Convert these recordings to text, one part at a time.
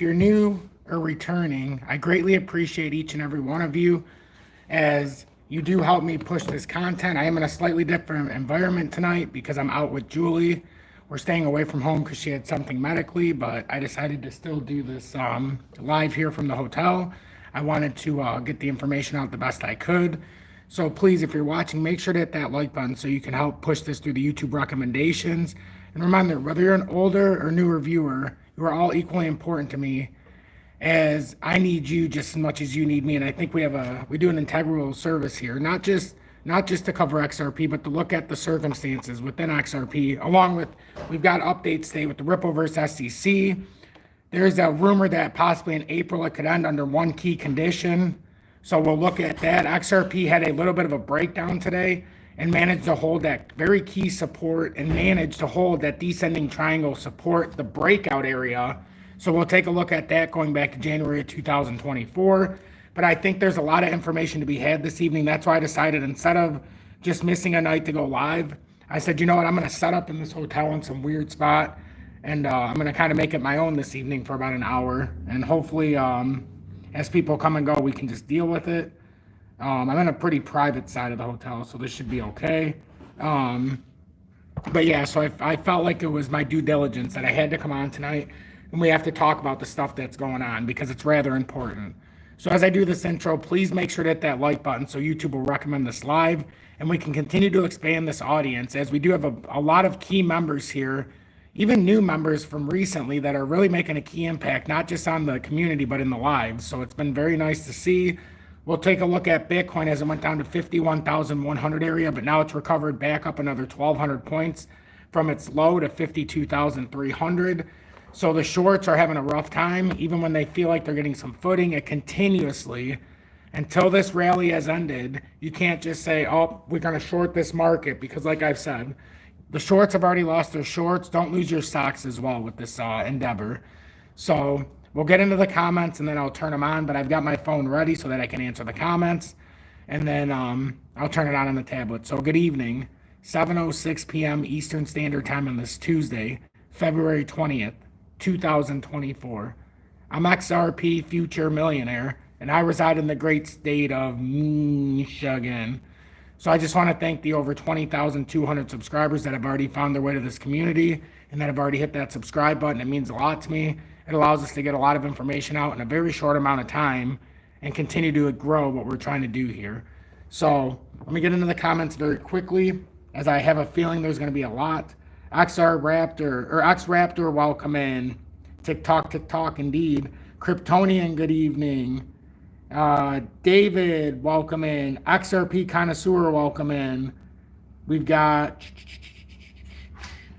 if you're new or returning, I greatly appreciate each and every one of you, as you do help me push this content. I am in a slightly different environment tonight because I'm out with Julie. We're staying away from home because she had something medically, but I decided to still do this live here from the hotel. I wanted to get the information out the best I could. So please, if you're watching, make sure to hit that like button so you can help push this through the YouTube recommendations. And remember, whether you're an older or newer viewer, you are all equally important to me, as I need you just as much as you need me. And I think we do an integral service here, not just to cover XRP, but to look at the circumstances within XRP, along with, we've got updates today with the Ripple versus SEC. There's a rumor that possibly in April it could end under one key condition. So we'll look at that. XRP had a little bit of a breakdown today and managed to hold that very key support and managed to hold that descending triangle support, the breakout area. So we'll take a look at that going back to January of 2024. But I think there's a lot of information to be had this evening. That's why I decided, instead of just missing a night to go live, I said, you know what, I'm going to set up in this hotel in some weird spot, and I'm going to kind of make it my own this evening for about an hour. And hopefully, as people come and go, we can just deal with it. I'm in a pretty private side of the hotel, so this should be okay. But yeah, so I felt like it was my due diligence that I had to come on tonight, and we have to talk about the stuff that's going on because it's rather important. So as I do this intro, please make sure to hit that like button so YouTube will recommend this live, and we can continue to expand this audience, as we do have a lot of key members here, even new members from recently, that are really making a key impact, not just on the community, but in the lives. So it's been very nice to see. We'll take a look at Bitcoin as it went down to 51,100 area, but now it's recovered back up another 1,200 points from its low to 52,300. So the shorts are having a rough time, even when they feel like they're getting some footing. It continuously, until this rally has ended, you can't just say, oh, we're going to short this market, because like I've said, the shorts have already lost their shorts. Don't lose your stocks as well with this endeavor. So we'll get into the comments and then I'll turn them on, but I've got my phone ready so that I can answer the comments, and then I'll turn it on the tablet. So good evening, 7:06 p.m. Eastern Standard Time on this Tuesday, February 20th, 2024. I'm XRP Future Millionaire, and I reside in the great state of Michigan. So I just want to thank the over 20,200 subscribers that have already found their way to this community and that have already hit that subscribe button. It means a lot to me. It allows us to get a lot of information out in a very short amount of time and continue to grow what we're trying to do here. So let me get into the comments very quickly, as I have a feeling there's going to be a lot. X-Raptor, welcome in. TikTok, indeed. Kryptonian, good evening. David, welcome in. XRP Connoisseur, welcome in. We've got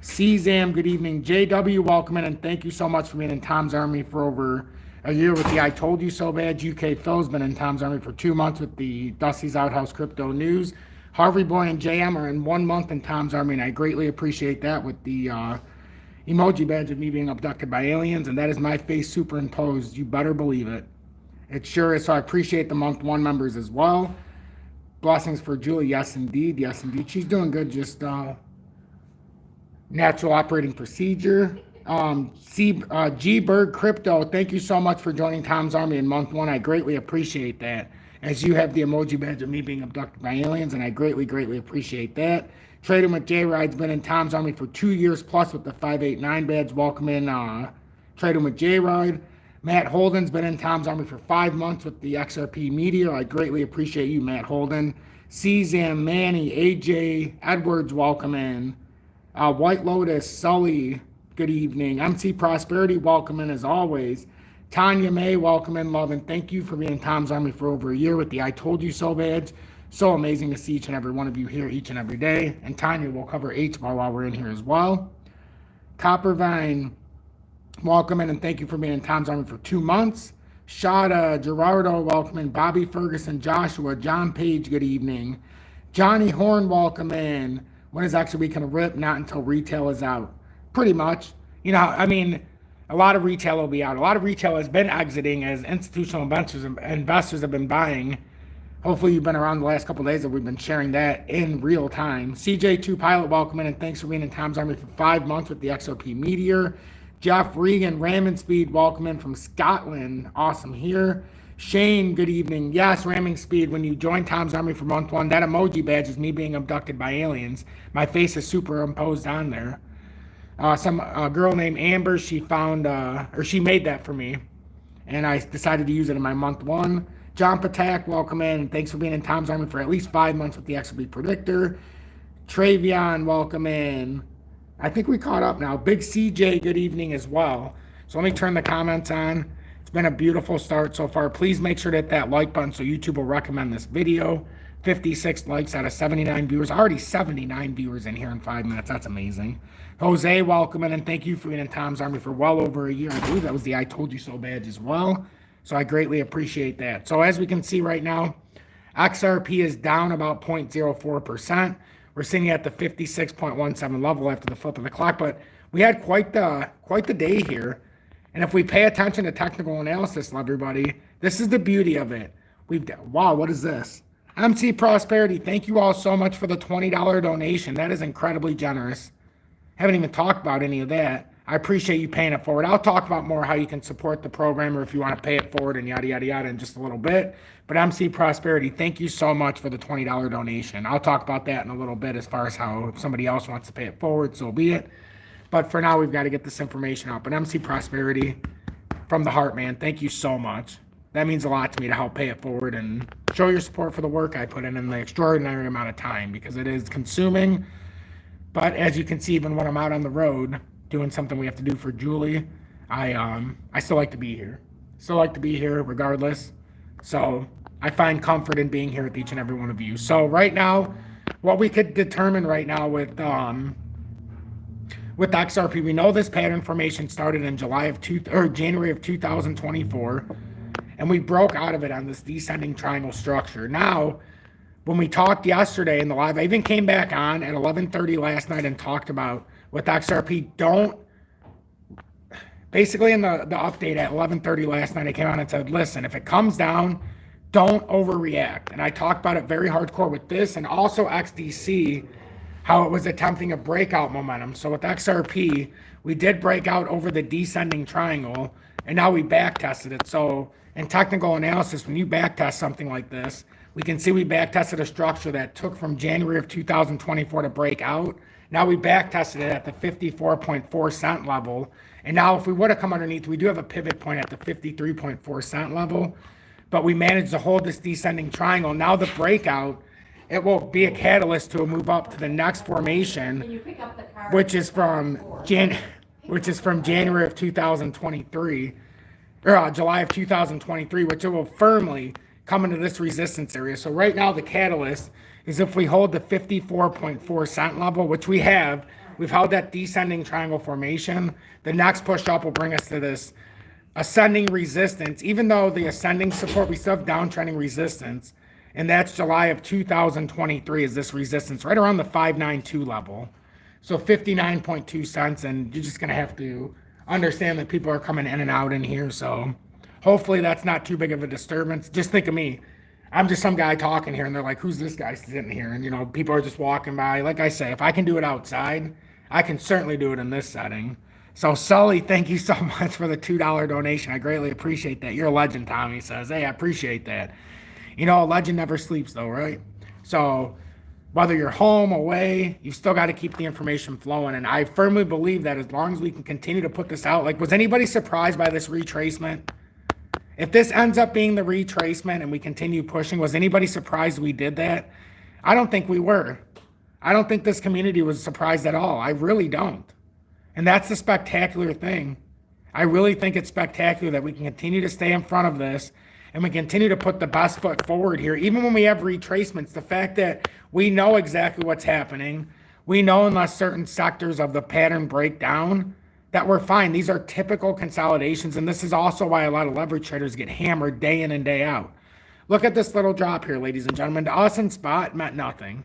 CZAM, good evening. JW, welcome in, and thank you so much for being in Tom's Army for over a year with the I Told You So Bad. UK Phil's been in Tom's Army for 2 months with the Dusty's Outhouse Crypto News. Harvey Boy and JM are in 1 month in Tom's Army, and I greatly appreciate that, with the emoji badge of me being abducted by aliens, and that is my face superimposed. You better believe it. It sure is. So I appreciate the month 1 members as well. Blessings for Julie. Yes, indeed. Yes, indeed. She's doing good. Just natural operating procedure. G-Bird Crypto, thank you so much for joining Tom's Army in month 1. I greatly appreciate that, as you have the emoji badge of me being abducted by aliens, and I greatly, greatly appreciate that. Trading with J-Ride's been in Tom's Army for 2 years plus with the 589 badge. Welcome in, Trading with J-Ride. Matt Holden's been in Tom's Army for 5 months with the XRP Meteor. I greatly appreciate you, Matt Holden. CZAM, Manny, AJ, Edwards, welcome in. White Lotus, Sully, good evening. MC Prosperity, welcome in as always. Tanya May, welcome in, love, and thank you for being in Tom's Army for over a year with the I Told You So badge. So amazing to see each and every one of you here each and every day. And Tanya will cover H-Bar while we're in here as well. Coppervine, welcome in, and thank you for being in Tom's Army for 2 months. Shada, Gerardo, welcome in. Bobby Ferguson, Joshua, John Page, good evening. Johnny Horn, welcome in. When is actually going to rip? Not until retail is out. Pretty much. You know, I mean, a lot of retail will be out. A lot of retail has been exiting as institutional investors have been buying. Hopefully you've been around the last couple of days that we've been sharing that in real time. CJ2 Pilot, welcome in, and thanks for being in Tom's Army for 5 months with the XRP Meteor. Jeff Regan, ramming speed, welcome in from Scotland. Awesome here. Shane, good evening. Yes, ramming speed. When you join Tom's Army for month 1, that emoji badge is me being abducted by aliens. My face is superimposed on there. Some girl named Amber, she found, or she made that for me, and I decided to use it in my month 1. John Patak, welcome in. Thanks for being in Tom's Army for at least 5 months with the XRP Predictor. Travion, welcome in. I think we caught up now. Big CJ, good evening as well. So let me turn the comments on. It's been a beautiful start so far. Please make sure to hit that like button so YouTube will recommend this video. 56 likes out of 79 viewers. Already 79 viewers in here in 5 minutes. That's amazing. Jose, welcome in, and thank you for being in Tom's Army for well over a year. I believe that was the I Told You So badge as well. So I greatly appreciate that. So as we can see right now, XRP is down about 0.04%. We're sitting at the 56.17 level after the flip of the clock, but we had quite the day here. And if we pay attention to technical analysis, everybody, this is the beauty of it. Wow, what is this? MC Prosperity, thank you all so much for the $20 donation. That is incredibly generous. Haven't even talked about any of that. I appreciate you paying it forward. I'll talk about more how you can support the program or if you want to pay it forward and yada, yada, yada in just a little bit. But MC Prosperity, thank you so much for the $20 donation. I'll talk about that in a little bit as far as how if somebody else wants to pay it forward, so be it. But for now, we've got to get this information out. But MC Prosperity, from the heart, man, thank you so much. That means a lot to me to help pay it forward and show your support for the work I put in the extraordinary amount of time because it is consuming. But as you can see, even when I'm out on the road doing something we have to do for Julie, I still like to be here. Still like to be here regardless. So I find comfort in being here with each and every one of you. So right now, what we could determine right now with XRP, we know this pattern formation started in January of 2024, and we broke out of it on this descending triangle structure. Now, when we talked yesterday in the live, I even came back on at 11:30 last night and talked about with XRP, basically in the update at 11:30 last night, I came on and said, listen, if it comes down, don't overreact. And I talked about it very hardcore with this and also XDC, how it was attempting a breakout momentum. So with XRP, we did break out over the descending triangle, and now we back tested it. So in technical analysis, when you back test something like this, we can see we back tested a structure that took from January of 2024 to break out. Now we back tested it at the 54.4 cent level. And now if we would have come underneath, we do have a pivot point at the 53.4 cent level, but we managed to hold this descending triangle. Now the breakout, it will be a catalyst to move up to the next formation, which is from January of 2023, or July of 2023, which it will firmly come into this resistance area. So right now the catalyst is if we hold the 54.4 cent level, which we've held that descending triangle formation, the next push up will bring us to this ascending resistance. Even though the ascending support, we still have downtrending resistance, and that's July of 2023 is this resistance right around the 592 level. So 59.2 cents, and you're just going to have to understand that people are coming in and out in here. So hopefully that's not too big of a disturbance. Just think of me. I'm just some guy talking here, and they're like, who's this guy sitting here? And, people are just walking by. Like I say, if I can do it outside, I can certainly do it in this setting. So Sully, thank you so much for the $2 donation. I greatly appreciate that. You're a legend, Tommy says. Hey, I appreciate that. A legend never sleeps though, right? So whether you're home, away, you've still got to keep the information flowing. And I firmly believe that as long as we can continue to put this out, like, was anybody surprised by this retracement? If this ends up being the retracement and we continue pushing, was anybody surprised we did that? I don't think we were. I don't think this community was surprised at all. I really don't. And that's the spectacular thing. I really think it's spectacular that we can continue to stay in front of this and we continue to put the best foot forward here. Even when we have retracements, the fact that we know exactly what's happening, we know unless certain sectors of the pattern break down, that we're fine. These are typical consolidations, and this is also why a lot of leverage traders get hammered day in and day out. Look at this little drop here, ladies and gentlemen. To us in spot, meant nothing.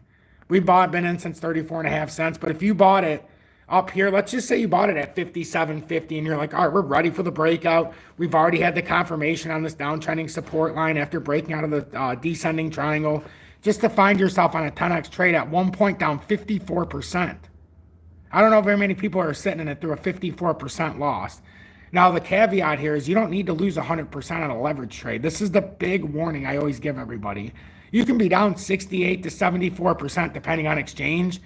We've been in since 34.5 cents, but if you bought it up here, let's just say you bought it at 57.50 and you're like, all right, we're ready for the breakout. We've already had the confirmation on this downtrending support line after breaking out of the descending triangle, just to find yourself on a 10x trade at one point down 54%. I don't know very many people are sitting in it through a 54% loss. Now, the caveat here is you don't need to lose 100% on a leverage trade. This is the big warning I always give everybody. You can be down 68 to 74% depending on exchange.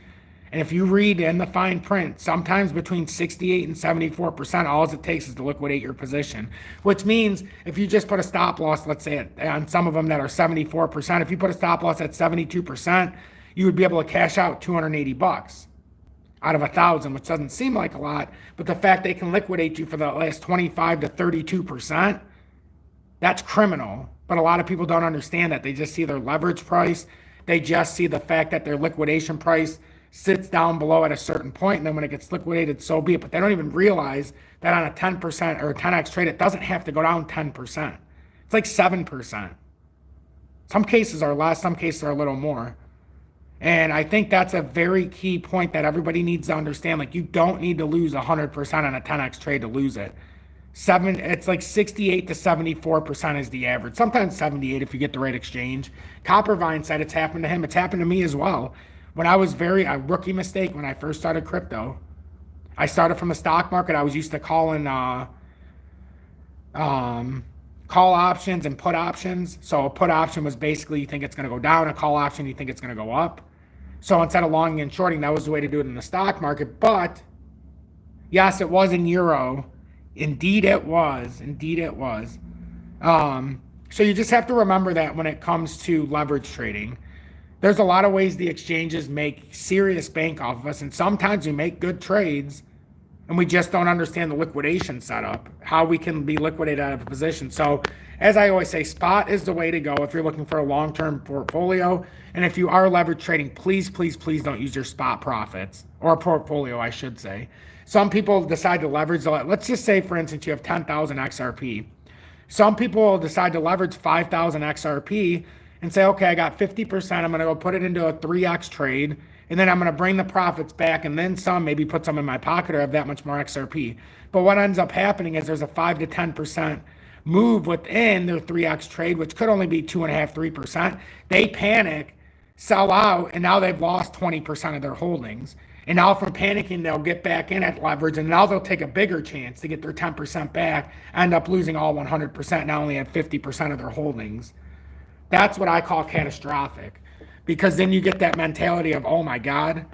And if you read in the fine print, sometimes between 68 and 74%, all it takes is to liquidate your position. Which means if you just put a stop loss, let's say on some of them that are 74%, if you put a stop loss at 72%, you would be able to cash out 280 bucks out of 1,000, which doesn't seem like a lot, but the fact they can liquidate you for the last 25 to 32%, that's criminal. But a lot of people don't understand that. They just see their leverage price. They just see the fact that their liquidation price sits down below at a certain point, and then when it gets liquidated, so be it. But they don't even realize that on a 10% or a 10x trade, it doesn't have to go down 10%. It's like 7%. Some cases are less, some cases are a little more. And I think that's a very key point that everybody needs to understand. Like, you don't need to lose 100% on a 10x trade to lose it. It's like 68 to 74% is the average. Sometimes 78 if you get the right exchange. Coppervine said it's happened to him. It's happened to me as well. When I was a rookie mistake when I first started crypto. I started from the stock market. I was used to calling call options and put options. So a put option was basically you think it's going to go down. A call option, you think it's going to go up. So instead of longing and shorting, that was the way to do it in the stock market. But yes, it was in euro. Indeed it was. Indeed it was. So you just have to remember that when it comes to leverage trading. There's a lot of ways the exchanges make serious bank off of us. And sometimes we make good trades and we just don't understand the liquidation setup, how we can be liquidated out of a position. So as I always say, spot is the way to go if you're looking for a long-term portfolio. And if you are leverage trading, please, please, please don't use your spot profits, or portfolio, I should say. Some people decide to leverage. Let's just say, for instance, you have 10,000 XRP. Some people will decide to leverage 5,000 XRP and say, okay, I got 50%. I'm going to go put it into a 3X trade. And then I'm going to bring the profits back and then some, maybe put some in my pocket or have that much more XRP. But what ends up happening is there's a 5 to 10% move within their 3X trade, which could only be 2.5%, 3%. They panic, sell out, and now they've lost 20% of their holdings. And now from panicking, they'll get back in at leverage, and now they'll take a bigger chance to get their 10% back, end up losing all 100%, now only at 50% of their holdings. That's what I call catastrophic, because then you get that mentality of, oh my God,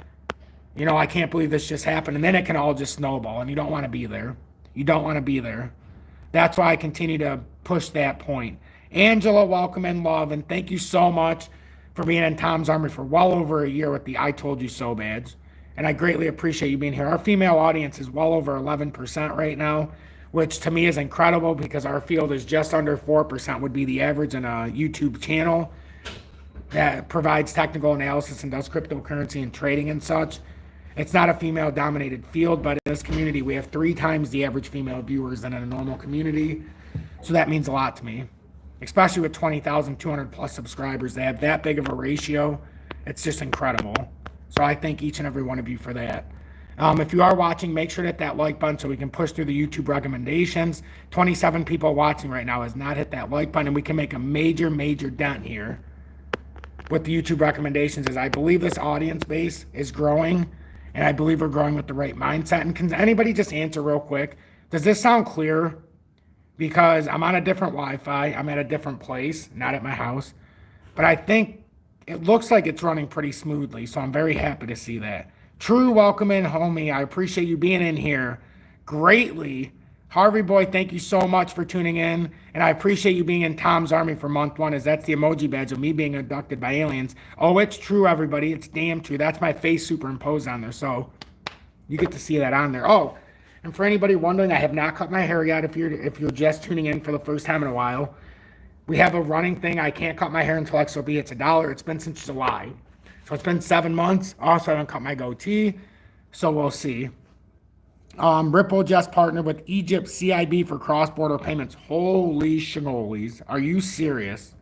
I can't believe this just happened. And then it can all just snowball, and you don't want to be there. You don't want to be there. That's why I continue to push that point. Angela, welcome in, love, and thank you so much for being in Tom's Army for well over a year with the I Told You So badge. And I greatly appreciate you being here. Our female audience is well over 11% right now, which to me is incredible because our field is just under 4% would be the average in a YouTube channel that provides technical analysis and does cryptocurrency and trading and such. It's not a female-dominated field, but in this community, we have 3 times the average female viewers than in a normal community. So that means a lot to me, especially with 20,200 plus subscribers. They have that big of a ratio. It's just incredible. So I thank each and every one of you for that. If you are watching, make sure to hit that like button so we can push through the YouTube recommendations. 27 people watching right now has not hit that like button, and we can make a major, major dent here with the YouTube recommendations, as I believe this audience base is growing, and I believe we're growing with the right mindset. And can anybody just answer real quick? Does this sound clear? Because I'm on a different Wi-Fi. I'm at a different place, not at my house. But I think it looks like it's running pretty smoothly, so I'm very happy to see that. True, welcome in, homie. I appreciate you being in here greatly. Harvey boy, thank you so much for tuning in, and I appreciate you being in Tom's Army for month 1, as that's the emoji badge of me being abducted by aliens. Oh, it's true, everybody. It's damn true. That's my face superimposed on there, so you get to see that on there. Oh, and for anybody wondering, I have not cut my hair yet. If you're just tuning in for the first time in a while, we have a running thing. I can't cut my hair until XOB. It's $1. It's been since July. So it's been 7 months. Also, I haven't cut my goatee. So we'll see. Ripple just partnered with Egypt CIB for cross-border payments. Holy shingolies. Are you serious?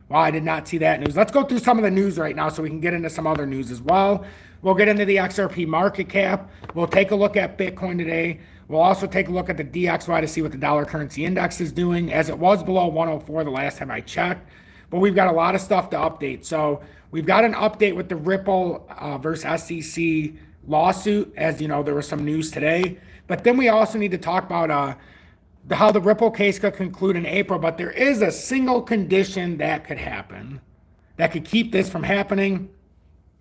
Wow, I did not see that news. Let's go through some of the news right now so we can get into some other news as well. We'll get into the XRP market cap. We'll take a look at Bitcoin today. We'll also take a look at the DXY to see what the dollar currency index is doing, as it was below 104 the last time I checked. But we've got a lot of stuff to update. So we've got an update with the Ripple versus SEC lawsuit, as you know, there was some news today. But then we also need to talk about how the Ripple case could conclude in April. But there is a single condition that could happen that could keep this from happening.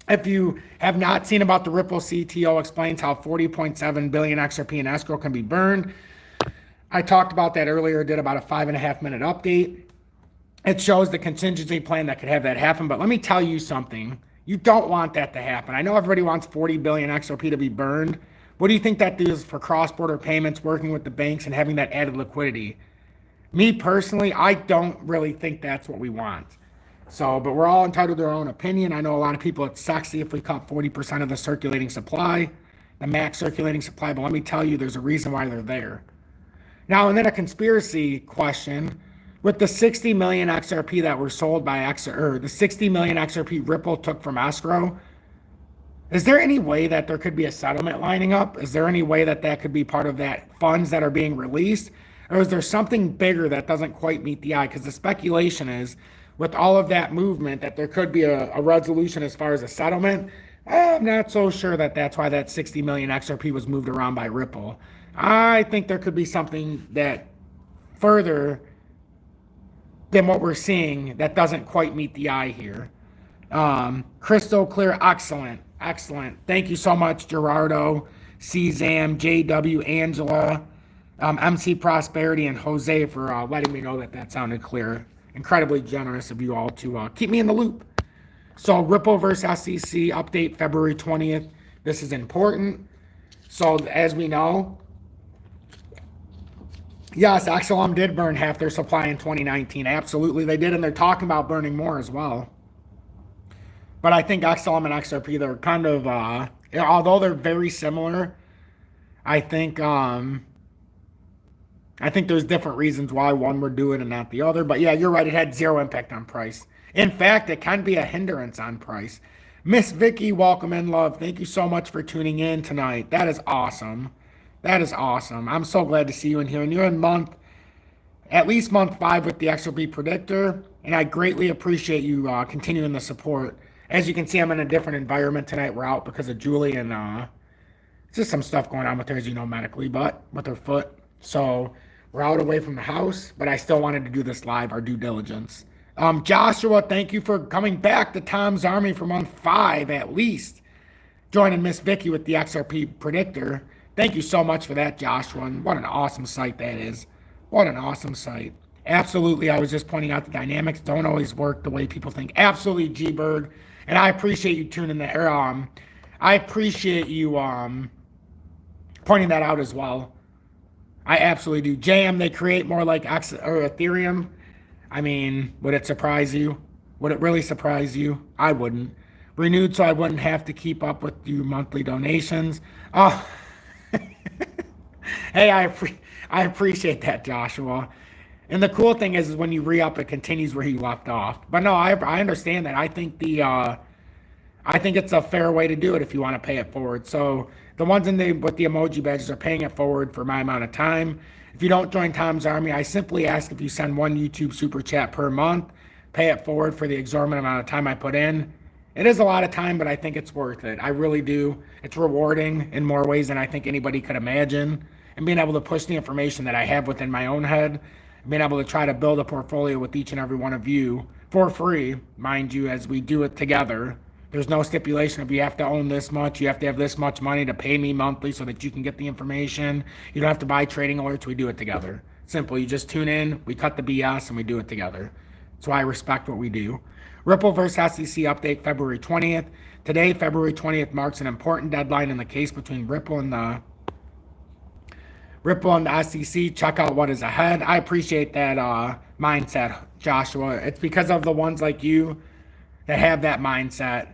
If you have not seen about the Ripple CTO explains how 40.7 billion XRP in escrow can be burned. I talked about that earlier, did about a 5.5-minute update. It shows the contingency plan that could have that happen. But let me tell you something. You don't want that to happen. I know everybody wants 40 billion XRP to be burned. What do you think that does for cross-border payments, working with the banks and having that added liquidity? Me personally, I don't really think that's what we want. So, but we're all entitled to our own opinion. I know a lot of people, it's sexy if we cut 40% of the circulating supply, the max circulating supply, but let me tell you, there's a reason why they're there. Now, and then a conspiracy question, with the 60 million XRP that were sold by the 60 million XRP Ripple took from escrow, is there any way that there could be a settlement lining up? Is there any way that that could be part of that funds that are being released? Or is there something bigger that doesn't quite meet the eye? Because the speculation is, with all of that movement, that there could be a resolution as far as a settlement. I'm not so sure that that's why that 60 million XRP was moved around by Ripple. I think there could be something that further than what we're seeing that doesn't quite meet the eye here. Crystal clear, excellent. Thank you so much, Gerardo, CZAM, JW, Angela, MC Prosperity, and Jose for letting me know that sounded clear. Incredibly generous of you all to keep me in the loop. So Ripple versus SEC update February 20th. This is important. So as we know, yes, XLM did burn half their supply in 2019. Absolutely, they did, and they're talking about burning more as well. But I think XLM and XRP, they're kind of, although they're very similar, I think there's different reasons why one would do it and not the other. But yeah, you're right. It had zero impact on price. In fact, it can be a hindrance on price. Miss Vicky, welcome in, love. Thank you so much for tuning in tonight. That is awesome. I'm so glad to see you in here. And you're in at least month 5 with the XRP Predictor. And I greatly appreciate you continuing the support. As you can see, I'm in a different environment tonight. We're out because of Julie and just some stuff going on with her, as you know, medically, but with her foot. So we're out away from the house, but I still wanted to do this live, our due diligence. Joshua, thank you for coming back to Tom's Army for month 5 at least. Joining Miss Vicky with the XRP Predictor. Thank you so much for that, Joshua. And what an awesome site that is. What an awesome site. Absolutely, I was just pointing out the dynamics don't always work the way people think. Absolutely, G-Bird. And I appreciate you tuning there. I appreciate you pointing that out as well. I absolutely do. JM, they create more like Ethereum. I mean, would it surprise you? Would it really surprise you? I wouldn't. Renewed so I wouldn't have to keep up with you monthly donations. Oh, hey, I appreciate that, Joshua. And the cool thing is when you re-up, it continues where you left off. But no, I understand that. I think it's a fair way to do it if you want to pay it forward. So the ones with the emoji badges are paying it forward for my amount of time. If you don't join Tom's Army, I simply ask if you send one YouTube super chat per month, pay it forward for the exorbitant amount of time I put in. It is a lot of time, but I think it's worth it. I really do. It's rewarding in more ways than I think anybody could imagine. And being able to push the information that I have within my own head, being able to try to build a portfolio with each and every one of you for free, mind you, as we do it together. There's no stipulation of you have to own this much, you have to have this much money to pay me monthly so that you can get the information. You don't have to buy trading alerts, we do it together. Simple, you just tune in, we cut the BS, and we do it together. That's why I respect what we do. Ripple versus SEC update February 20th. Today, February 20th, marks an important deadline in the case between Ripple and the SEC. Check out what is ahead. I appreciate that mindset, Joshua. It's because of the ones like you that have that mindset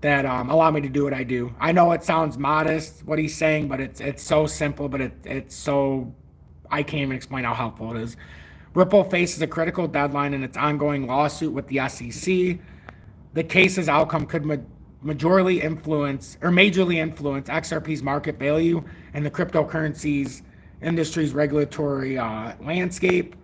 that allow me to do what I do. I know it sounds modest, what he's saying, but it's so simple, but it's so, I can't even explain how helpful it is. Ripple faces a critical deadline in its ongoing lawsuit with the SEC. The case's outcome could majorly influence XRP's market value and the cryptocurrencies industry's regulatory landscape.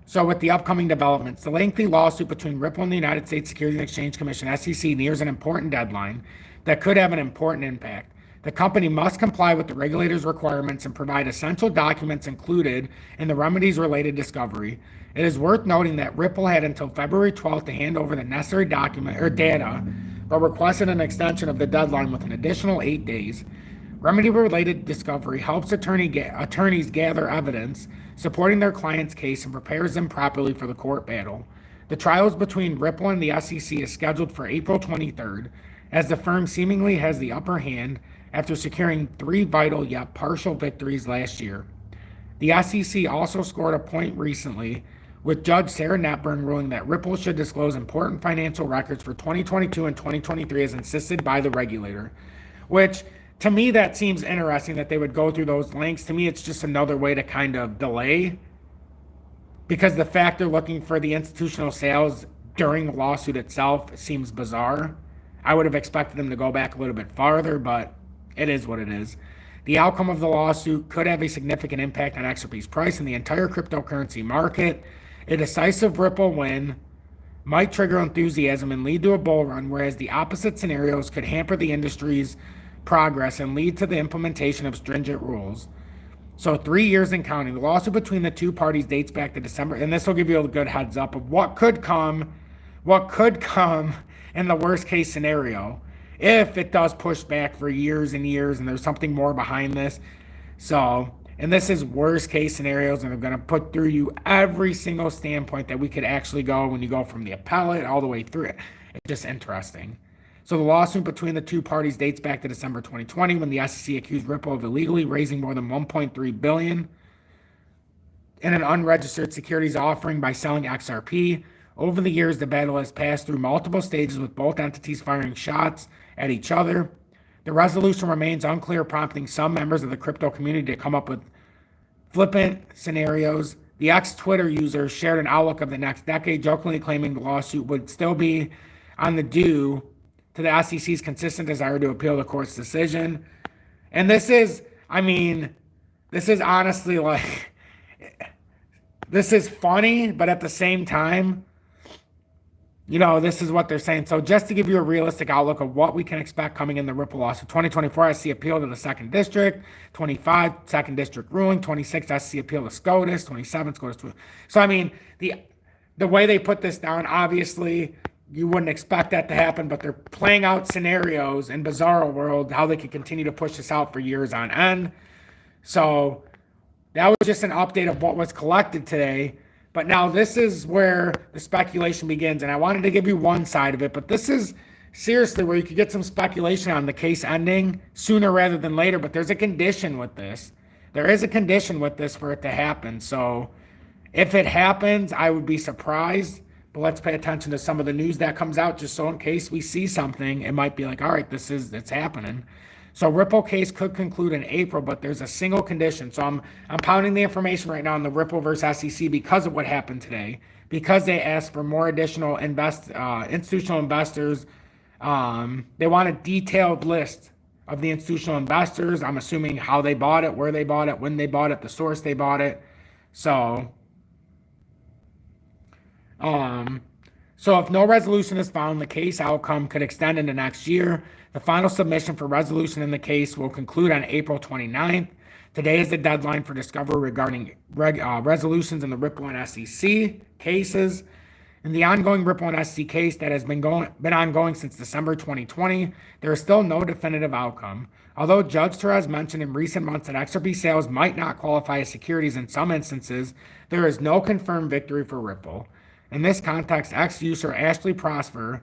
So with the upcoming developments, the lengthy lawsuit between Ripple and the United States Securities and Exchange Commission, SEC, nears an important deadline. that could have an important impact. The company must comply with the regulator's requirements and provide essential documents included in the remedies-related discovery. It is worth noting that Ripple had until February 12th to hand over the necessary document or data, but requested an extension of the deadline with an additional 8 days. Remedy-related discovery helps attorneys gather evidence supporting their client's case and prepares them properly for the court battle. The trials between Ripple and the SEC is scheduled for April 23rd, as the firm seemingly has the upper hand after securing 3 vital yet partial victories last year. The SEC also scored a point recently, with Judge Sarah Netburn ruling that Ripple should disclose important financial records for 2022 and 2023 as insisted by the regulator, which to me that seems interesting that they would go through those links. To me, it's just another way to kind of delay, because the fact they're looking for the institutional sales during the lawsuit itself seems bizarre. I would have expected them to go back a little bit farther, but it is what it is. The outcome of the lawsuit could have a significant impact on XRP's price and the entire cryptocurrency market. A decisive Ripple win might trigger enthusiasm and lead to a bull run, whereas the opposite scenarios could hamper the industry's progress and lead to the implementation of stringent rules. So 3 years and counting. The lawsuit between the two parties dates back to December, and this will give you a good heads up of what could come in the worst case scenario if it does push back for years and years and there's something more behind this. So, and this is worst case scenarios, and I'm going to put through you every single standpoint that we could actually go when you go from the appellate all the way through it. It's just interesting. So the lawsuit between the two parties dates back to December 2020, when the SEC accused Ripple of illegally raising more than $1.3 billion in an unregistered securities offering by selling XRP. Over the years, the battle has passed through multiple stages, with both entities firing shots at each other. The resolution remains unclear, prompting some members of the crypto community to come up with flippant scenarios. The ex-Twitter user shared an outlook of the next decade, jokingly claiming the lawsuit would still be on the due to the SEC's consistent desire to appeal the court's decision. And this is honestly like, this is funny, but at the same time, this is what they're saying. So just to give you a realistic outlook of what we can expect coming in the Ripple lawsuit: 2024 SEC appeal to the 2nd District, 25 2nd District ruling, 26 SEC appeal to SCOTUS, 27 SCOTUS to. So the way they put this down, obviously you wouldn't expect that to happen, but they're playing out scenarios in Bizarro World, how they could continue to push this out for years on end. So that was just an update of what was collected today. But now this is where the speculation begins, and I wanted to give you one side of it, but this is seriously where you could get some speculation on the case ending sooner rather than later. But there's a condition with this. There is a condition with this for it to happen. So if it happens, I would be surprised. But let's pay attention to some of the news that comes out, just so in case we see something, it might be like, all right, it's happening. So Ripple case could conclude in April, but there's a single condition. So I'm pounding the information right now on the Ripple versus SEC because of what happened today, because they asked for more additional institutional investors. They want a detailed list of the institutional investors. I'm assuming how they bought it, where they bought it, when they bought it, the source they bought it. So if no resolution is found, the case outcome could extend into next year. The final submission for resolution in the case will conclude on April 29th. Today is the deadline for discovery regarding resolutions in the Ripple and SEC cases. In the ongoing Ripple and SEC case that has been ongoing since December 2020, there is still no definitive outcome. Although Judge Torres mentioned in recent months that XRP sales might not qualify as securities in some instances, there is no confirmed victory for Ripple. In this context, ex-user Ashley Prosper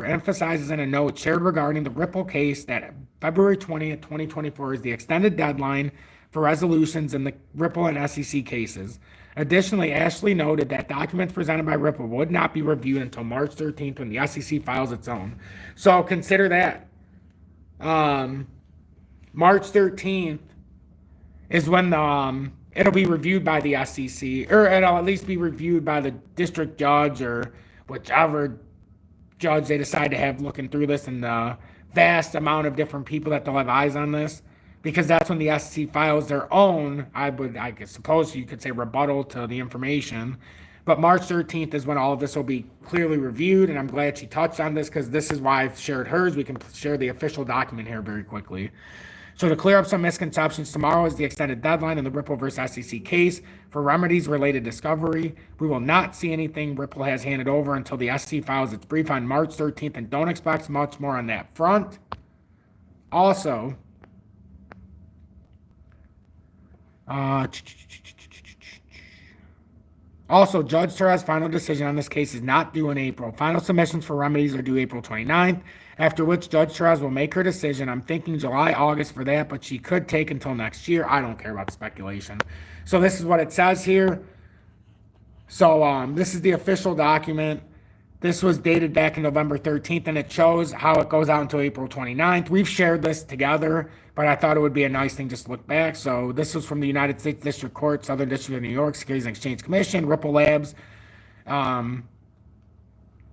emphasizes in a note shared regarding the Ripple case that February 20th, 2024 is the extended deadline for resolutions in the Ripple and SEC cases. Additionally, Ashley noted that documents presented by Ripple would not be reviewed until March 13th when the SEC files its own. So consider that. March 13th is when it'll be reviewed by the SEC, or it'll at least be reviewed by the district judge or whichever judge they decide to have looking through this, and the vast amount of different people that they'll have eyes on this, because that's when the SEC files their own, I suppose you could say, rebuttal to the information. But March 13th is when all of this will be clearly reviewed, and I'm glad she touched on this because this is why I've shared hers. We can share the official document here very quickly. So to clear up some misconceptions, tomorrow is the extended deadline in the Ripple versus SEC case for remedies related discovery. We will not see anything Ripple has handed over until the SEC files its brief on March 13th, and don't expect much more on that front. Also, Judge Torres' final decision on this case is not due in April. Final submissions for remedies are due April 29th, after which Judge Torres will make her decision. I'm thinking July, August for that, but she could take until next year. I don't care about speculation. So this is what it says here. So this is the official document. This was dated back in November 13th, and it shows how it goes out until April 29th. We've shared this together, but I thought it would be a nice thing just to look back. So this was from the United States District Court, Southern District of New York, Securities and Exchange Commission, Ripple Labs. And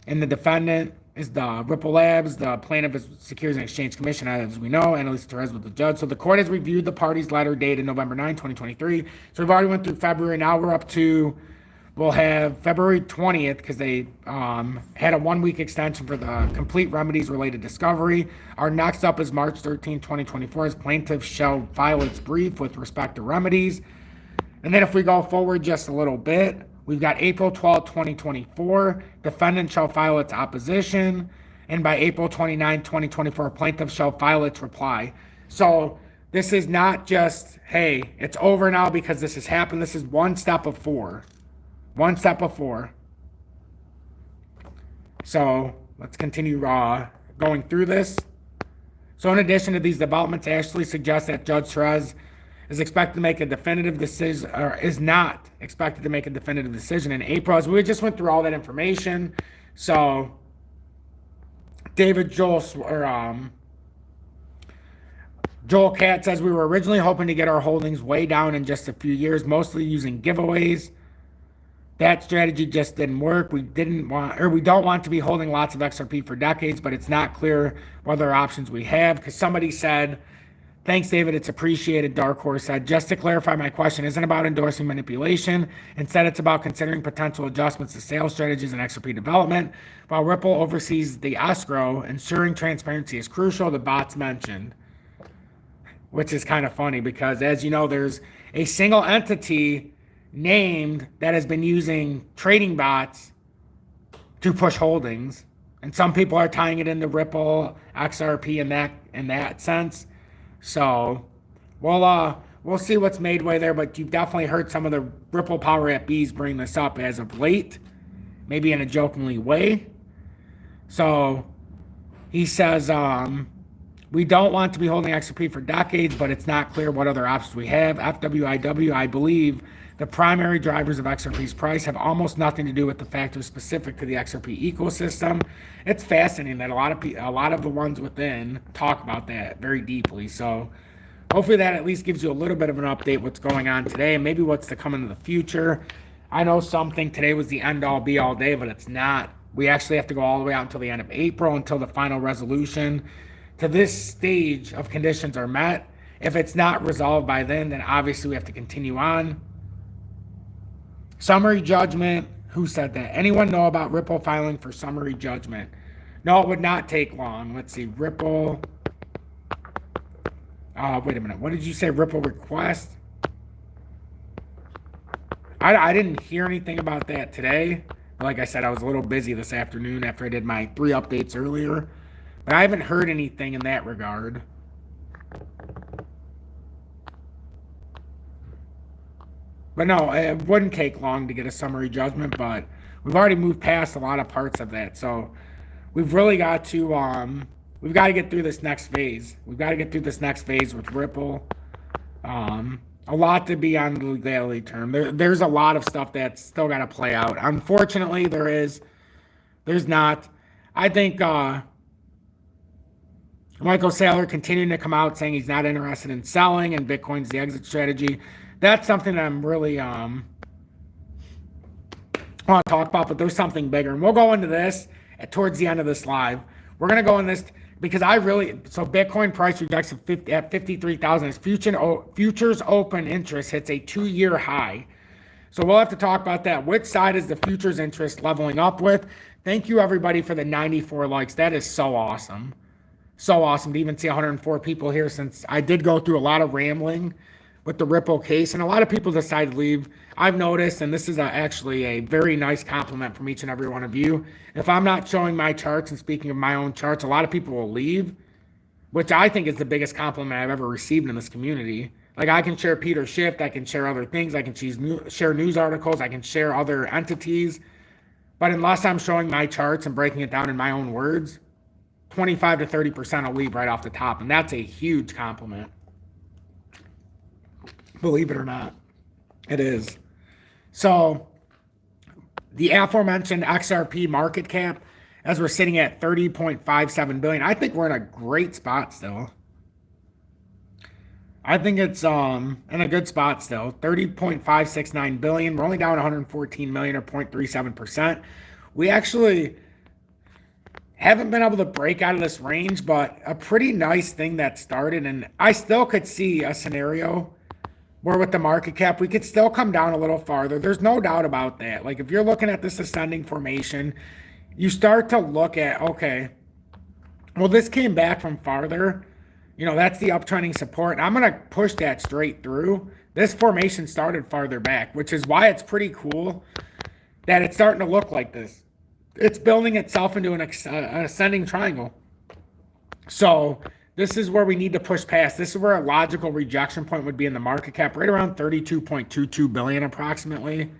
the defendant is the Ripple Labs. The plaintiff is Securities and Exchange Commission, as we know, and Elisa Torres was the judge. So the court has reviewed the parties' letter dated November 9, 2023. So we've already went through February. Now we're up to... We'll have February 20th because they had a 1-week extension for the complete remedies related discovery. Our next up is March 13, 2024, as plaintiff shall file its brief with respect to remedies. And then if we go forward just a little bit, we've got April 12, 2024, defendant shall file its opposition. And by April 29, 2024, plaintiff shall file its reply. So this is not just, hey, it's over now because this has happened. This is one step of four. One step before. So let's continue going through this. So in addition to these developments, Ashley suggests that Judge Torres is expected to make a definitive decision, or is not expected to make a definitive decision in April. As we just went through all that information. So Joel Cat says we were originally hoping to get our holdings way down in just a few years, mostly using giveaways. That strategy just didn't work. We don't want to be holding lots of XRP for decades, but it's not clear what other options we have. Because somebody said, thanks, David, it's appreciated. Dark Horse said, just to clarify, my question isn't about endorsing manipulation. Instead, it's about considering potential adjustments to sales strategies and XRP development. While Ripple oversees the escrow, ensuring transparency is crucial, the bots mentioned. Which is kind of funny because, as you know, there's a single entity named that has been using trading bots to push holdings, and some people are tying it into Ripple, XRP in that sense. So we'll see what's made way there, but you've definitely heard some of the Ripple Power at Bees bring this up as of late, maybe in a jokingly way. So he says we don't want to be holding XRP for decades, but it's not clear what other options we have. FWIW, I believe the primary drivers of XRP's price have almost nothing to do with the factors specific to the XRP ecosystem. It's fascinating that a lot of the ones within talk about that very deeply. So hopefully that at least gives you a little bit of an update what's going on today and maybe what's to come into the future. I know some think today was the end-all be-all day, but it's not. We actually have to go all the way out until the end of April until the final resolution to this stage of conditions are met. If it's not resolved by then obviously we have to continue on. Summary judgment. Who said that? Anyone know about Ripple filing for summary judgment? No, it would not take long. Let's see. Ripple. Wait a minute. What did you say? Ripple request? I didn't hear anything about that today. Like I said, I was a little busy this afternoon after I did my 3 updates earlier. But I haven't heard anything in that regard. But no, it wouldn't take long to get a summary judgment, but we've already moved past a lot of parts of that. So we've really got to, we've got to get through this next phase. We've got to get through this next phase with Ripple. A lot to be on the legality term. There's a lot of stuff that's still got to play out. Unfortunately, there's not. I think Michael Saylor continuing to come out saying he's not interested in selling and Bitcoin's the exit strategy. That's something that I'm really want to talk about, but there's something bigger. And we'll go into this towards the end of this live. We're going to go in this because so Bitcoin price rejects at 53,000 as futures open interest hits a 2-year high. So we'll have to talk about that. Which side is the futures interest leveling up with? Thank you, everybody, for the 94 likes. That is so awesome. So awesome to even see 104 people here, since I did go through a lot of rambling with the Ripple case, and a lot of people decided to leave. I've noticed, and this is actually a very nice compliment from each and every one of you. If I'm not showing my charts and speaking of my own charts, a lot of people will leave, which I think is the biggest compliment I've ever received in this community. Like, I can share Peter Schiff, I can share other things, I can share news articles, I can share other entities, but unless I'm showing my charts and breaking it down in my own words, 25 to 30% will leave right off the top, and that's a huge compliment. Believe it or not, it is. So the aforementioned XRP market cap, as we're sitting at 30.57 billion, I think we're in a great spot still. I think it's in a good spot still. 30.569 billion. We're only down 114 million, or 0.37%. We actually haven't been able to break out of this range, but a pretty nice thing that started, and I still could see a scenario where with the market cap, we could still come down a little farther. There's no doubt about that. Like, if you're looking at this ascending formation, you start to look at, okay, well, this came back from farther. You know, that's the uptrending support. And I'm going to push that straight through. This formation started farther back, which is why it's pretty cool that it's starting to look like this. It's building itself into an ascending triangle. So this is where we need to push past. This is where a logical rejection point would be in the market cap, right around 32.22 billion approximately.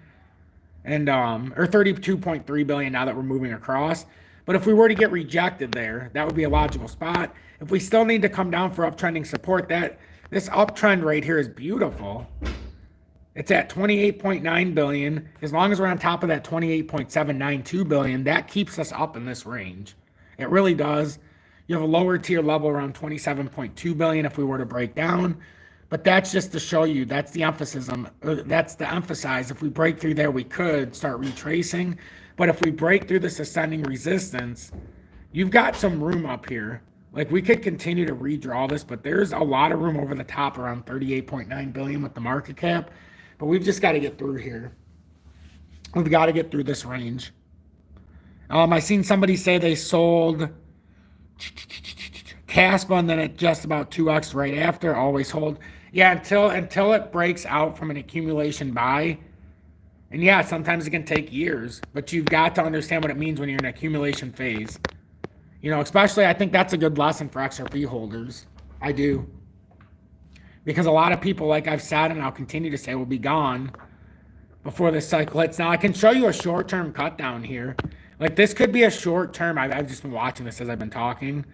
And or 32.3 billion now that we're moving across. But if we were to get rejected there, that would be a logical spot. If we still need to come down for uptrending support, that this uptrend right here is beautiful. It's at 28.9 billion. As long as we're on top of that 28.792 billion, that keeps us up in this range. It really does. You have a lower tier level around 27.2 billion if we were to break down. But that's just to show you, that's the emphasis. That's to emphasize, if we break through there, we could start retracing. But if we break through this ascending resistance, you've got some room up here. Like, we could continue to redraw this, but there's a lot of room over the top around 38.9 billion with the market cap. But we've just got to get through here. We've got to get through this range. I seen somebody say they sold Caspa and then it just about 2x right after. Always hold. Yeah, until it breaks out from an accumulation buy. And yeah, sometimes it can take years, but you've got to understand what it means when you're in an accumulation phase. You know, especially I think that's a good lesson for XRP holders. I do. Because a lot of people, like I've said and I'll continue to say, will be gone before this cycle hits. Now, I can show you a short-term cut down here. Like, this could be a short-term. I've just been watching this as I've been talking.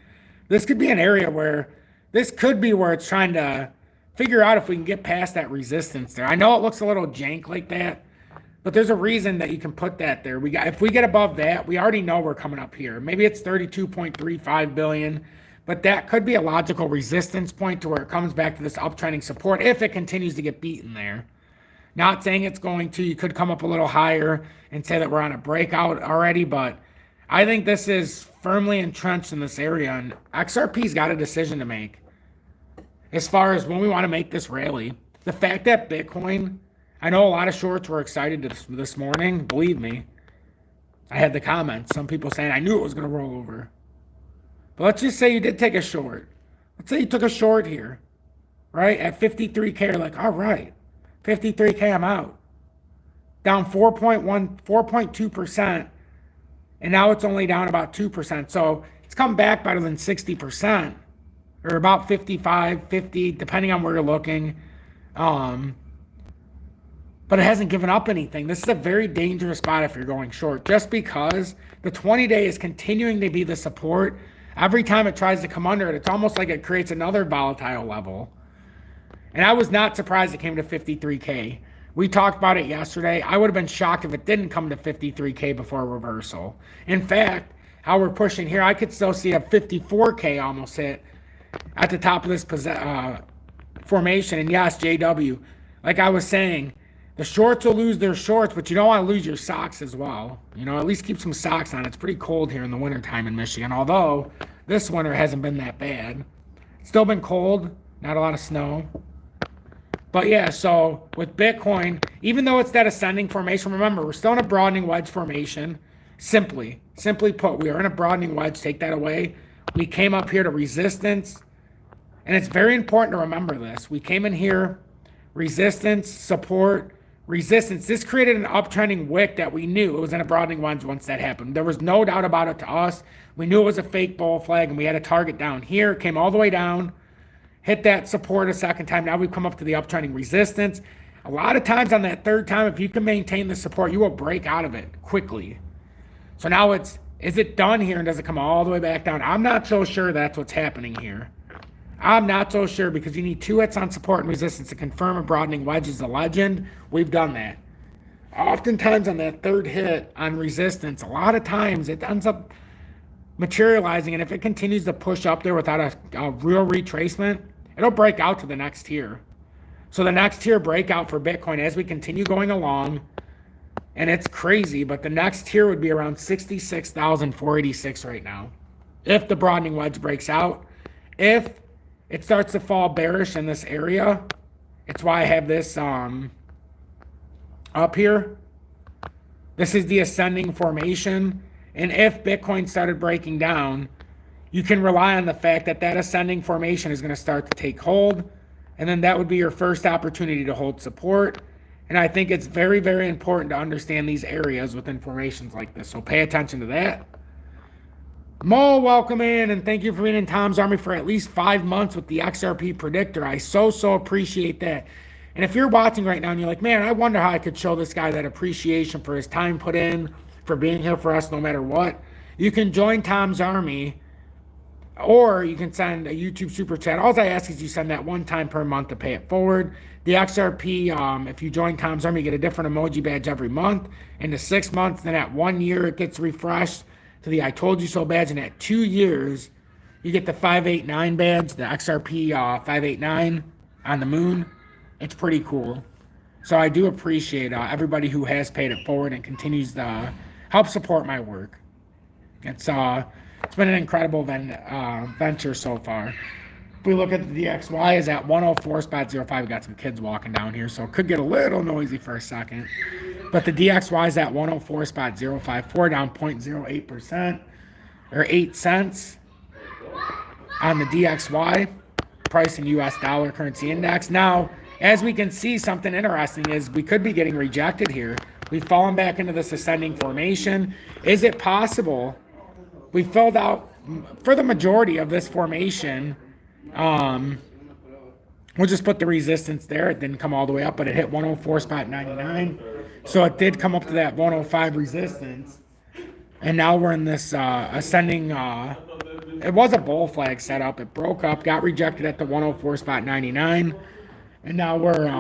This could be an area where, this could be where it's trying to figure out if we can get past that resistance there. I know it looks a little jank like that, but there's a reason that you can put that there. If we get above that, we already know we're coming up here. Maybe it's 32.35 billion, but that could be a logical resistance point to where it comes back to this uptrending support if it continues to get beaten there. Not saying it's going to. You could come up a little higher and say that we're on a breakout already, but I think this is firmly entrenched in this area, and XRP's got a decision to make as far as when we want to make this rally. The fact that Bitcoin, I know a lot of shorts were excited this morning. Believe me, I had the comments. Some people saying, I knew it was going to roll over. But let's just say you did take a short. Let's say you took a short here, right? At 53K, like, all right, 53K, I'm out. Down 4.2%. And now it's only down about 2%. So it's come back better than 60%. Or about 55, 50, depending on where you're looking. But it hasn't given up anything. This is a very dangerous spot if you're going short, just because the 20-day is continuing to be the support. Every time it tries to come under it, it's almost like it creates another volatile level. And I was not surprised it came to 53K. We talked about it yesterday. I would have been shocked if it didn't come to 53K before reversal. In fact, how we're pushing here, I could still see a 54K almost hit at the top of this formation. And yes, JW, like I was saying, the shorts will lose their shorts, but you don't want to lose your socks as well. You know, at least keep some socks on. It's pretty cold here in the wintertime in Michigan, although this winter hasn't been that bad. It's still been cold, not a lot of snow. But yeah, so with Bitcoin, even though it's that ascending formation, remember, we're still in a broadening wedge formation. Simply put, we are in a broadening wedge. Take that away. We came up here to resistance. And it's very important to remember this. We came in here, resistance, support, resistance. This created an uptrending wick that we knew it was in a broadening wedge once that happened. There was no doubt about it to us. We knew it was a fake bull flag, and we had a target down here. It came all the way down, hit that support a second time. Now we've come up to the uptrending resistance. A lot of times on that third time, if you can maintain the support, you will break out of it quickly. So now is it done here, and does it come all the way back down? I'm not so sure that's what's happening here. I'm not so sure, because you need 2 hits on support and resistance to confirm a broadening wedge is a legend. We've done that. Oftentimes on that third hit on resistance, a lot of times it ends up materializing, and if it continues to push up there without a real retracement, it'll break out to the next tier. So the next tier breakout for Bitcoin as we continue going along, and it's crazy, but the next tier would be around 66,486 right now. If the broadening wedge breaks out, if it starts to fall bearish in this area, it's why I have this up here. This is the ascending formation. And if Bitcoin started breaking down, you can rely on the fact that that ascending formation is going to start to take hold. And then that would be your first opportunity to hold support. And I think it's very, very important to understand these areas within formations like this. So pay attention to that. Mo, welcome in, and thank you for being in Tom's Army for at least 5 months with the XRP predictor. I so appreciate that. And if you're watching right now and you're like, man, I wonder how I could show this guy that appreciation for his time put in, for being here for us no matter what, you can join Tom's Army, or you can send a YouTube super chat. All I ask is you send that one time per month to pay it forward. The XRP, if you join Tom's Army, you get a different emoji badge every month. In the 6 months, then at 1 year, it gets refreshed to the I told you so badge, and at 2 years you get the 589 badge, the XRP 589 on the moon. It's pretty cool. So I do appreciate everybody who has paid it forward and continues to help support my work. It's been an incredible venture so far. If we look at the DXY, is at 104.05. We got some kids walking down here, so it could get a little noisy for a second. But the DXY is at 104.054, down 0.08%, or 8 cents on the DXY, price in US dollar currency index. Now, as we can see, something interesting is we could be getting rejected here. We've fallen back into this ascending formation. Is it possible we filled out, for the majority of this formation, we'll just put the resistance there. It didn't come all the way up, but it hit 104.99. So it did come up to that 105 resistance. And now we're in this ascending, it was a bull flag setup. It broke up, got rejected at the 104.99. And now we're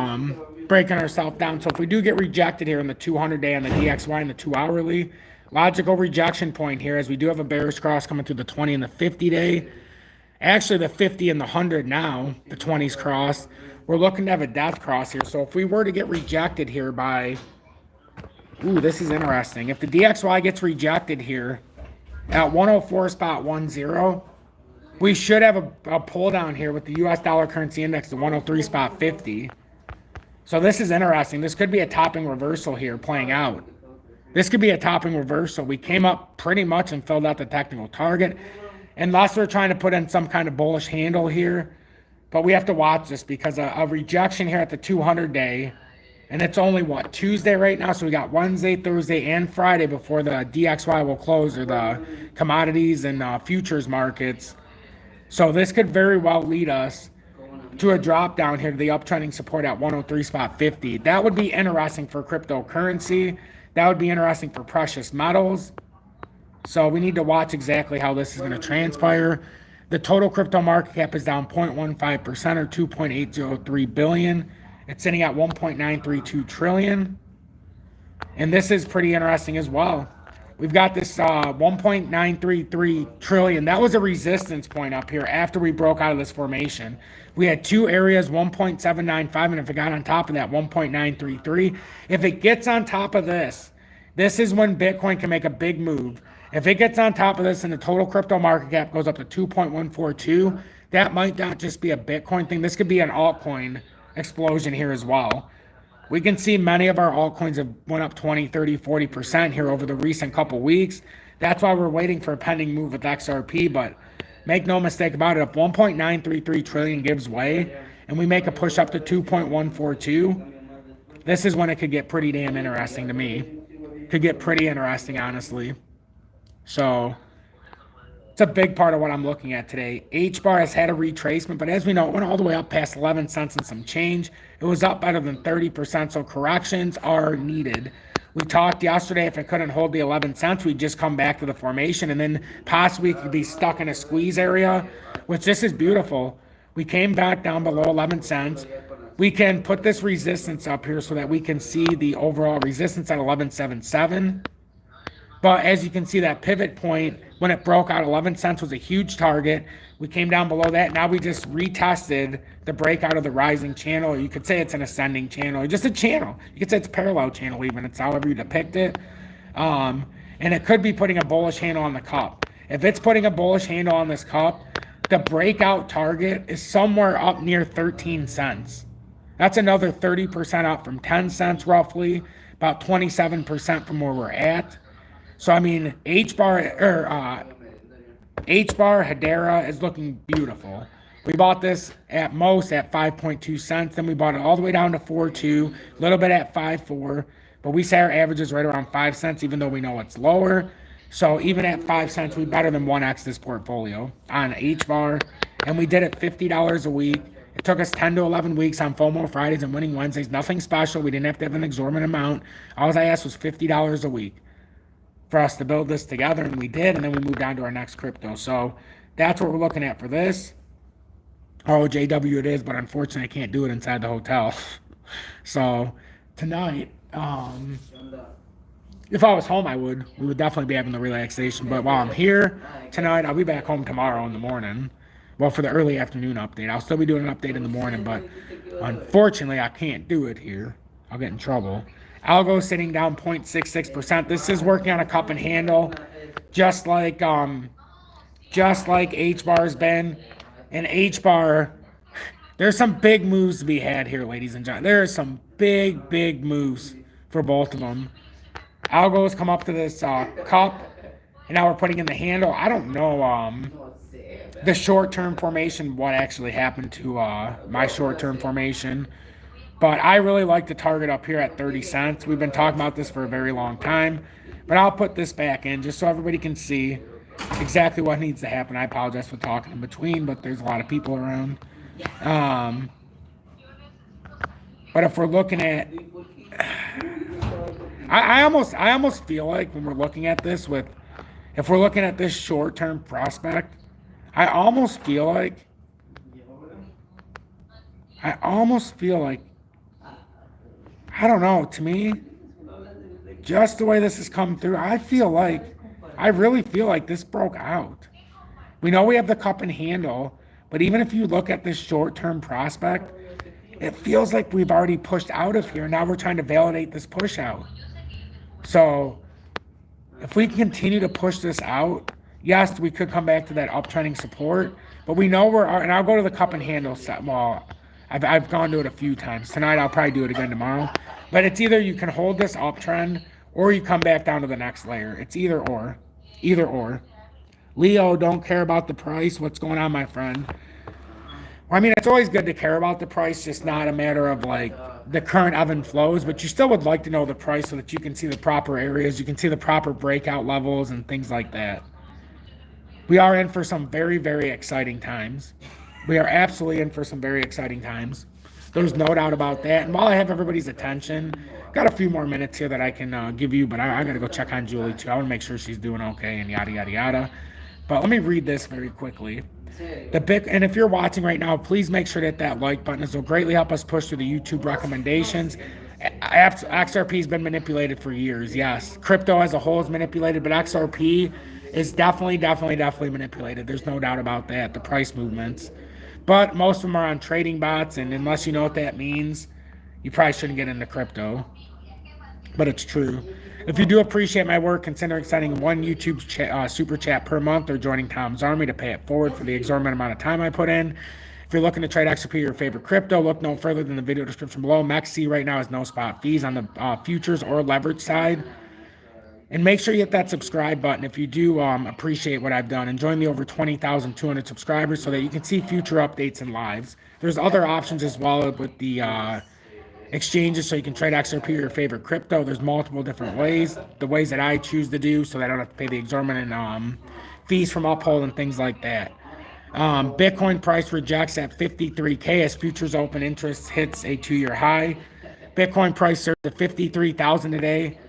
breaking ourselves down. So if we do get rejected here in the 200-day on the DXY and the 2-hourly, logical rejection point here, as we do have a bearish cross coming through the 20 and the 50-day. Actually, the 50 and the 100 now, the 20's cross. We're looking to have a death cross here. So if we were to get rejected here by, ooh, this is interesting. If the DXY gets rejected here at 104.10, we should have a pull down here with the US dollar currency index to 103.50. So this is interesting. This could be a topping reversal here playing out. This could be a topping reversal. We came up pretty much and filled out the technical target. Unless we're trying to put in some kind of bullish handle here. But we have to watch this because a rejection here at the 200-day, and it's only, what, Tuesday right now? So we got Wednesday, Thursday, and Friday before the DXY will close, or the commodities and futures markets. So this could very well lead us to a drop down here to the uptrending support at 103.50. That would be interesting for cryptocurrency. That would be interesting for precious metals. So we need to watch exactly how this is going to transpire. The total crypto market cap is down 0.15%, or 2.803 billion. It's sitting at 1.932 trillion. And this is pretty interesting as well. We've got this 1.933 trillion. That was a resistance point up here after we broke out of this formation. We had two areas, 1.795, and if it got on top of that, 1.933. If it gets on top of this, this is when Bitcoin can make a big move. If it gets on top of this and the total crypto market cap goes up to 2.142, that might not just be a Bitcoin thing. This could be an altcoin explosion here as well. We can see many of our altcoins have went up 20, 30, 40% here over the recent couple weeks. That's why we're waiting for a pending move with XRP, but make no mistake about it, if 1.933 trillion gives way and we make a push up to 2.142, this is when it could get pretty damn interesting to me. Could get pretty interesting, honestly. So it's a big part of what I'm looking at today. H-bar has had a retracement, but as we know, it went all the way up past 11 cents and some change. It was up better than 30%, so corrections are needed. We talked yesterday, if it couldn't hold the 11 cents, we'd just come back to the formation, and then possibly could be stuck in a squeeze area, which this is beautiful. We came back down below 11 cents. We can put this resistance up here so that we can see the overall resistance at 11.77. But as you can see, that pivot point, when it broke out, 11 cents was a huge target. We came down below that. Now we just retested the breakout of the rising channel. You could say it's an ascending channel, or just a channel. You could say it's a parallel channel even. It's however you depict it. And it could be putting a bullish handle on the cup. If it's putting a bullish handle on this cup, the breakout target is somewhere up near 13 cents. That's another 30% up from 10 cents roughly, about 27% from where we're at. So, I mean, H-bar Hedera is looking beautiful. We bought this at most at 5.2 cents. Then we bought it all the way down to 4.2, a little bit at 5.4. But we say our average is right around 5 cents, even though we know it's lower. So even at 5 cents, we're better than 1x this portfolio on H-bar. And we did it $50 a week. It took us 10 to 11 weeks on FOMO Fridays and winning Wednesdays. Nothing special. We didn't have to have an exorbitant amount. All I asked was $50 a week for us to build this together, and we did, and then we moved on to our next crypto. So that's what we're looking at for this. JW it is, but unfortunately I can't do it inside the hotel. So tonight, if I was home, we would definitely be having the relaxation. But while I'm here tonight, I'll be back home tomorrow in the morning. Well, for the early afternoon update. I'll still be doing an update in the morning, but unfortunately I can't do it here. I'll get in trouble. Algo sitting down 0.66%. This is working on a cup and handle, just like H-bar's been. And H-bar, there's some big moves to be had here, ladies and gentlemen. There are some big moves for both of them. Algo's come up to this cup, and now we're putting in the handle. I don't know the short-term formation, what actually happened to my short-term formation. But I really like the target up here at 30 cents. We've been talking about this for a very long time. But I'll put this back in just so everybody can see exactly what needs to happen. I apologize for talking in between, but there's a lot of people around. But if we're looking at... I almost feel like when we're looking at this if we're looking at this short-term prospect, I almost feel like I don't know, to me, just the way this has come through, I really feel like this broke out. We know we have the cup and handle, but even if you look at this short-term prospect, it feels like we've already pushed out of here. Now we're trying to validate this push out. So if we continue to push this out, yes, we could come back to that uptrending support, but we know and I'll go to the cup and handle set. Well, I've gone to it a few times. Tonight, I'll probably do it again tomorrow. But it's either you can hold this uptrend or you come back down to the next layer. It's either or. Either or. Leo, don't care about the price. What's going on, my friend? Well, I mean, it's always good to care about the price, just not a matter of like the current ebb and flows, but you still would like to know the price so that you can see the proper areas, you can see the proper breakout levels and things like that. We are in for some very, very exciting times. We are absolutely in for some very exciting times. There's no doubt about that. And while I have everybody's attention, got a few more minutes here that I can give you, but I got to go check on Julie too. I want to make sure she's doing okay and yada, yada, yada. But let me read this very quickly. And if you're watching right now, please make sure that like button will greatly help us push through the YouTube recommendations. XRP has been manipulated for years, yes. Crypto as a whole is manipulated, but XRP is definitely manipulated. There's no doubt about that, the price movements. But most of them are on trading bots, and unless you know what that means, you probably shouldn't get into crypto. But it's true. If you do appreciate my work, consider sending one YouTube super chat per month or joining Tom's Army to pay it forward for the exorbitant amount of time I put in. If you're looking to trade XRP or your favorite crypto, look no further than the video description below. MEXC right now has no spot fees on the futures or leverage side. And make sure you hit that subscribe button if you do appreciate what I've done. And join the over 20,200 subscribers so that you can see future updates and lives. There's other options as well with the exchanges so you can trade XRP or your favorite crypto. There's multiple different ways. The ways that I choose to do so that I don't have to pay the exorbitant fees from Uphold and things like that. Bitcoin price rejects at 53K as futures open interest hits a 2-year high. Bitcoin price surged to 53,000 today.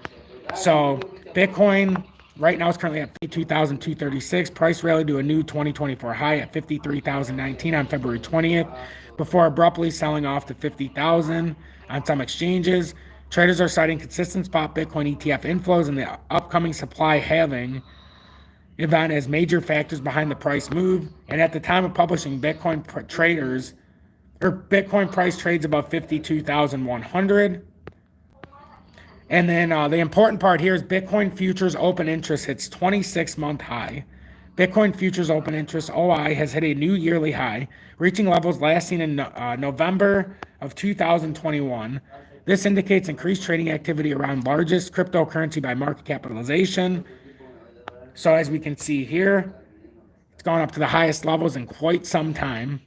So Bitcoin right now is currently at 52,236. Price rallied to a new 2024 high at 53,019 on February 20th before abruptly selling off to 50,000 on some exchanges. Traders are citing consistent spot Bitcoin ETF inflows and the upcoming supply halving event as major factors behind the price move. And at the time of publishing, Bitcoin price trades above 52,100. And then the important part here is Bitcoin futures open interest hits 26-month high. Bitcoin futures open interest OI has hit a new yearly high, reaching levels last seen in November of 2021. This indicates increased trading activity around largest cryptocurrency by market capitalization. So as we can see here, it's gone up to the highest levels in quite some time.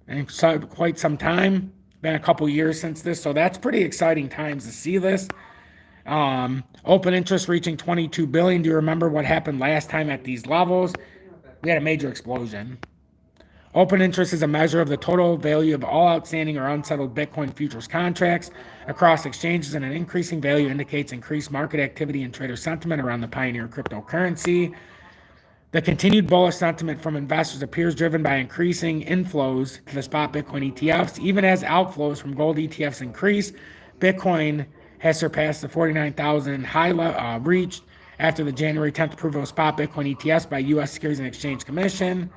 Been a couple years since this. So that's pretty exciting times to see this. Open interest reaching 22 billion. Do you remember what happened last time at these levels? We had a major explosion. Open interest is a measure of the total value of all outstanding or unsettled Bitcoin futures contracts across exchanges, and an increasing value indicates increased market activity and trader sentiment around the pioneer cryptocurrency. The continued bullish sentiment from investors appears driven by increasing inflows to the spot Bitcoin ETFs. Even as outflows from gold ETFs increase, Bitcoin has surpassed the 49,000 high reached after the January 10th approval of spot Bitcoin ETFs by U.S. Securities and Exchange Commission.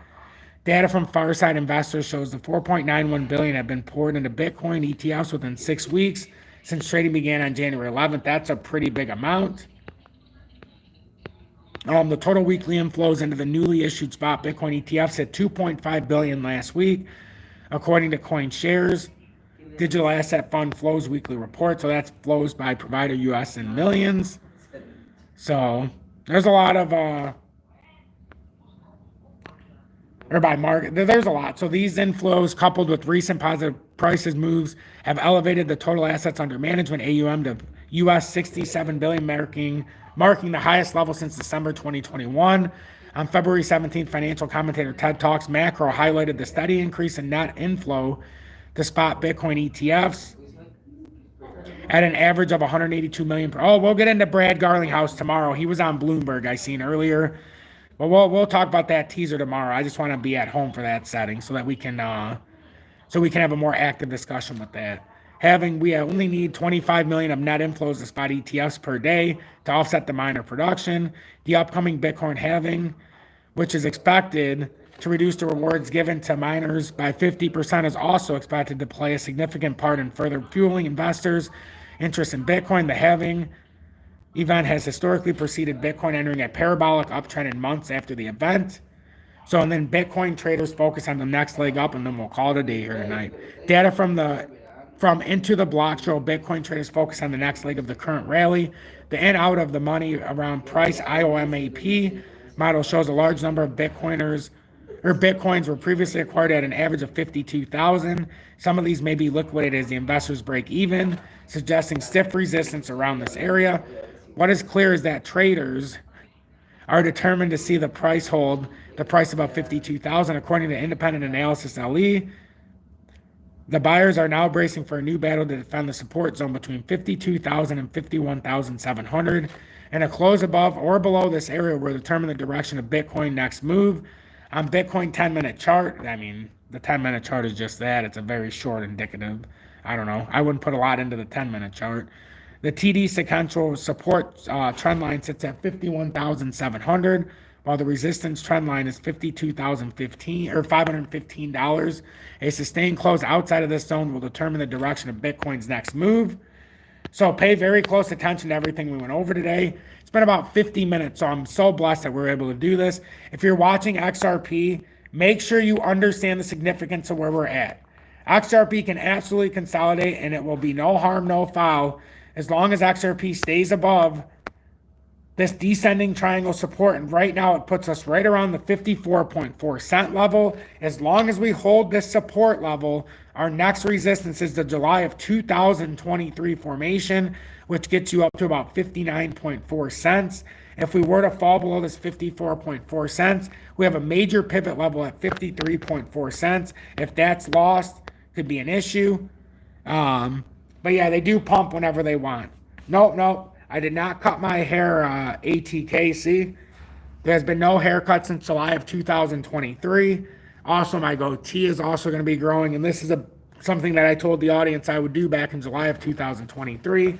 Data from Fireside Investors shows the $4.91 billion have been poured into Bitcoin ETFs within 6 weeks since trading began on January 11th. That's a pretty big amount. The total weekly inflows into the newly issued spot Bitcoin ETFs hit $2.5 billion last week, according to CoinShares Digital Asset Fund Flows Weekly Report. So that's flows by provider US in millions. So there's a lot of or by market, there's a lot. So these inflows, coupled with recent positive prices moves, have elevated the total assets under management (AUM) to US 67 billion, marking the highest level since December 2021. On February 17th, financial commentator TED Talks Macro highlighted the steady increase in net inflow to spot Bitcoin ETFs at an average of 182 million per. Oh, we'll get into Brad Garlinghouse tomorrow. He was on Bloomberg, I seen earlier. But we'll talk about that teaser tomorrow. I just want to be at home for that setting so that we can have a more active discussion with that. We only need 25 million of net inflows to spot ETFs per day to offset the miner production. The upcoming Bitcoin halving, which is expected to reduce the rewards given to miners by 50%, is also expected to play a significant part in further fueling investors' interest in Bitcoin. The halving event has historically preceded Bitcoin entering a parabolic uptrend in months after the event. So, and then Bitcoin traders focus on the next leg up, and then we'll call it a day here tonight. Data from Into the Block show Bitcoin traders focus on the next leg of the current rally. The in out of the money around price IOMAP model shows a large number of Bitcoins were previously acquired at an average of 52,000. Some of these may be liquidated as the investors break even, suggesting stiff resistance around this area. What is clear is that traders are determined to see the price hold the price above 52,000. According to independent analysis LE, the buyers are now bracing for a new battle to defend the support zone between 52,000 and 51,700. And a close above or below this area will determine the direction of Bitcoin next move. On Bitcoin 10-minute chart, I mean, the 10-minute chart is just that. It's a very short indicative. I don't know. I wouldn't put a lot into the 10-minute chart. The TD sequential support trend line sits at 51,700, while the resistance trend line is 52,015 or $515. A sustained close outside of this zone will determine the direction of Bitcoin's next move. So pay very close attention to everything we went over today. It's been about 50 minutes, so I'm so blessed that we're able to do this. If you're watching XRP, make sure you understand the significance of where we're at. XRP can absolutely consolidate, and it will be no harm, no foul, as long as XRP stays above this descending triangle support. And right now it puts us right around the 54.4 cent level. As long as we hold this support level, our next resistance is the July of 2023 formation, which gets you up to about 59.4 cents. If we were to fall below this 54.4 cents, we have a major pivot level at 53.4 cents. If that's lost, could be an issue. But yeah, they do pump whenever they want. Nope. I did not cut my hair, ATK. See, there's been no haircut since July of 2023. Also, my goatee is also going to be growing, and this is something that I told the audience I would do back in July of 2023.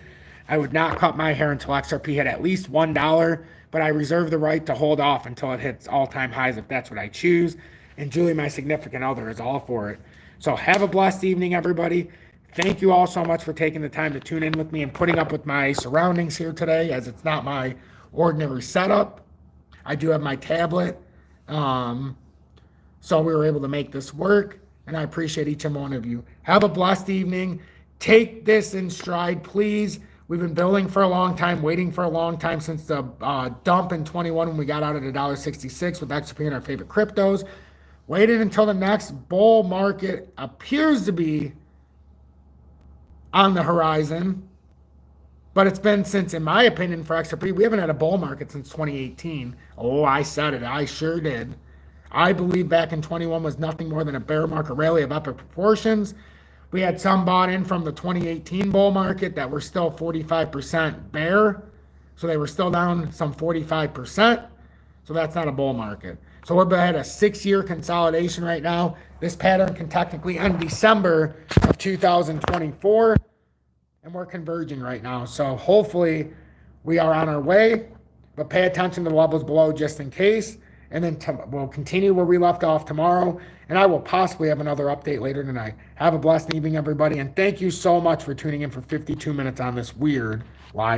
I would not cut my hair until XRP hit at least $1, but I reserve the right to hold off until it hits all-time highs if that's what I choose. And Julie, my significant other, is all for it. So have a blessed evening, everybody. Thank you all so much for taking the time to tune in with me and putting up with my surroundings here today, as it's not my ordinary setup. I do have my tablet, so we were able to make this work, and I appreciate each and one of you. Have a blessed evening. Take this in stride, please. We've been building for a long time, waiting for a long time since the dump in 21 when we got out at $1.66 with XRP and our favorite cryptos. Waited until the next bull market appears to be on the horizon, but it's been since, in my opinion, for XRP, we haven't had a bull market since 2018. Oh, I said it. I sure did. I believe back in 21 was nothing more than a bear market rally of epic proportions. We had some bought in from the 2018 bull market that were still 45% bear, so they were still down some 45%. So that's not a bull market. So we're at a 6-year consolidation right now. This pattern can technically end December of 2024, and we're converging right now. So hopefully we are on our way, but pay attention to the levels below just in case. And then we'll continue where we left off tomorrow, and I will possibly have another update later tonight. Have a blessed evening, everybody, and thank you so much for tuning in for 52 minutes on this weird live.